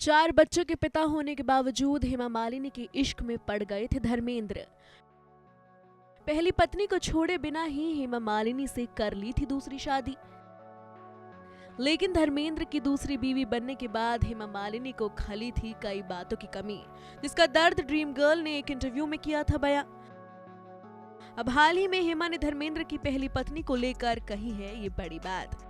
4 बच्चों के पिता होने के बावजूद हेमा मालिनी के इश्क में पड़ गए थे धर्मेंद्र। पहली पत्नी को छोड़े बिना ही हेमा मालिनी से कर ली थी दूसरी शादी। लेकिन धर्मेंद्र की दूसरी बीवी बनने के बाद हेमा मालिनी को खली थी कई बातों की कमी, जिसका दर्द ड्रीम गर्ल ने एक इंटरव्यू में किया था बयां। अब हाल ही में हेमा ने धर्मेंद्र की पहली पत्नी को लेकर कही है ये बड़ी बात।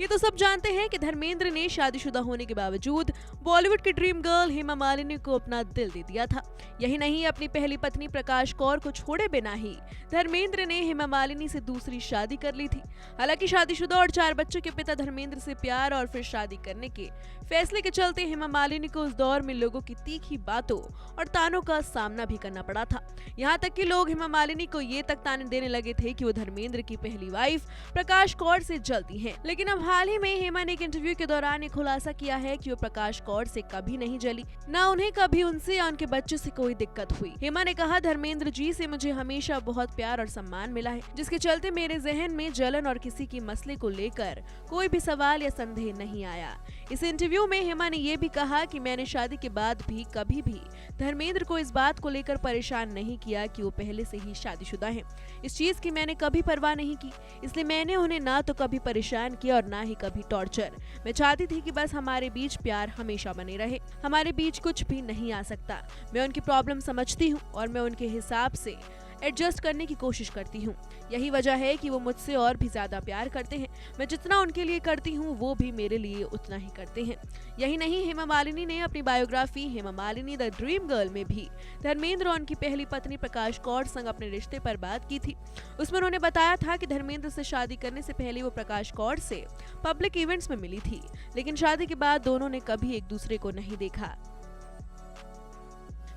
ये तो सब जानते हैं कि धर्मेंद्र ने शादीशुदा होने के बावजूद बॉलीवुड की ड्रीम गर्ल हेमा मालिनी को अपना दिल दे दिया था। यही नहीं, अपनी पहली पत्नी प्रकाश कौर को छोड़े बिना ही धर्मेंद्र ने हेमा मालिनी से दूसरी शादी कर ली थी। हालांकि शादीशुदा और 4 बच्चों के पिता धर्मेंद्र से प्यार और फिर शादी करने के फैसले के चलते हेमा मालिनी को उस दौर में लोगों की तीखी बातों और तानों का सामना भी करना पड़ा था। यहाँ तक कि लोग हेमा मालिनी को ये तक ताने देने लगे थे कि वो धर्मेंद्र की पहली वाइफ प्रकाश कौर से जलती हैं। लेकिन अब हाल ही में हेमा ने एक इंटरव्यू के दौरान एक खुलासा किया है कि वो प्रकाश कौर से कभी नहीं जली, ना उन्हें कभी उनसे या उनके बच्चों से कोई दिक्कत हुई। हेमा ने कहा, धर्मेंद्र जी से मुझे हमेशा बहुत प्यार और सम्मान मिला है, जिसके चलते मेरे जहन में जलन और किसी की मसले को लेकर कोई भी सवाल या संदेह नहीं आया। इस इंटरव्यू में हेमा ने यह भी कहा कि मैंने शादी के बाद भी कभी भी धर्मेंद्र को इस बात को लेकर परेशान नहीं किया कि वो पहले से ही शादीशुदा हैं। इस चीज की मैंने कभी परवाह नहीं की, इसलिए मैंने उन्हें ना तो कभी परेशान किया और ना ही कभी टॉर्चर। मैं चाहती थी कि बस हमारे बीच प्यार हमेशा बने रहे, हमारे बीच कुछ भी नहीं आ सकता। मैं उनकी प्रॉब्लम समझती हूँ और मैं उनके हिसाब से एडजस्ट करने की कोशिश करती हूँ। यही वजह है कि वो मुझसे और भी ज्यादा प्यार करते हैं। मैं जितना उनके लिए करती हूँ वो भी मेरे लिए उतना ही करते हैं। यही नहीं, हेमा मालिनी ने अपनी biography Hema Malini the dream girl में भी धर्मेंद्र और उनकी पहली पत्नी प्रकाश कौर संग अपने रिश्ते पर बात की थी। उसमें उन्होंने बताया था कि धर्मेंद्र से शादी करने से पहले वो प्रकाश कौर से पब्लिक इवेंट्स में मिली थी, लेकिन शादी के बाद दोनों ने कभी एक दूसरे को नहीं देखा।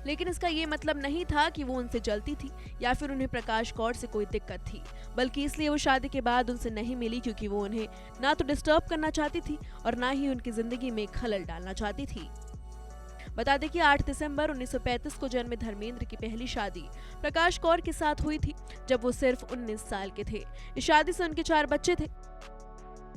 लेकिन इसका ये मतलब नहीं था कि वो उनसे जलती थी या फिर उन्हें प्रकाश कौर से कोई दिक्कत थी, बल्कि इसलिए वो शादी के बाद उनसे नहीं मिली क्योंकि वो उन्हें ना तो डिस्टर्ब करना चाहती थी और ना ही उनकी जिंदगी में खलल डालना चाहती थी। बता दें कि 8 दिसंबर 1935 को जन्मे धर्मेंद्र की पहली शादी प्रकाश कौर के साथ हुई थी, जब वो सिर्फ 19 साल के थे। इस शादी से उनके 4 बच्चे थे।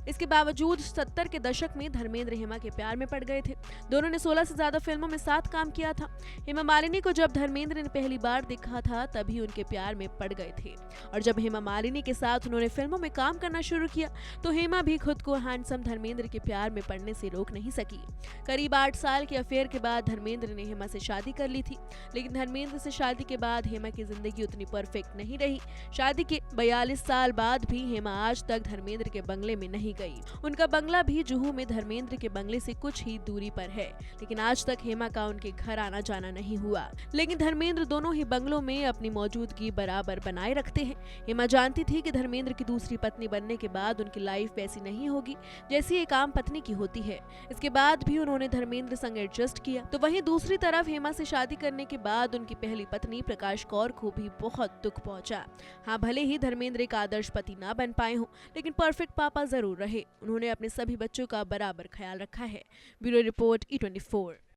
इसके बावजूद 70 के दशक में धर्मेंद्र हेमा के प्यार में पड़ गए थे। दोनों ने 16 से ज्यादा फिल्मों में साथ काम किया था। हेमा मालिनी को जब धर्मेंद्र ने पहली बार देखा था तभी उनके प्यार में पड़ गए थे, और जब हेमा मालिनी के साथ उन्होंने फिल्मों में काम करना शुरू किया तो हेमा भी खुद को हैंडसम धर्मेंद्र के प्यार में पड़ने से रोक नहीं सकी। करीब 8 साल के अफेयर के बाद धर्मेंद्र ने हेमा से शादी कर ली थी, लेकिन धर्मेंद्र से शादी के बाद हेमा की जिंदगी उतनी परफेक्ट नहीं रही। शादी के 42 साल बाद भी हेमा आज तक धर्मेंद्र के बंगले में नहीं गई। उनका बंगला भी जुहू में धर्मेंद्र के बंगले से कुछ ही दूरी पर है, लेकिन आज तक हेमा का उनके घर आना जाना नहीं हुआ। लेकिन धर्मेंद्र दोनों ही बंगलों में अपनी मौजूदगी बराबर बनाए रखते हैं। हेमा जानती थी कि धर्मेंद्र की दूसरी पत्नी बनने के बाद उनकी लाइफ वैसी नहीं होगी जैसी एक आम पत्नी की होती है। इसके बाद भी उन्होंने धर्मेंद्र संग एडजस्ट किया। तो वहीं दूसरी तरफ हेमा से शादी करने के बाद उनकी पहली पत्नी प्रकाश कौर को भी बहुत दुख पहुंचा। हाँ, भले ही धर्मेंद्र एक आदर्श पति ना बन पाए हों, लेकिन परफेक्ट पापा जरूर रहे। उन्होंने अपने सभी बच्चों का बराबर ख्याल रखा है। Bureau report E24।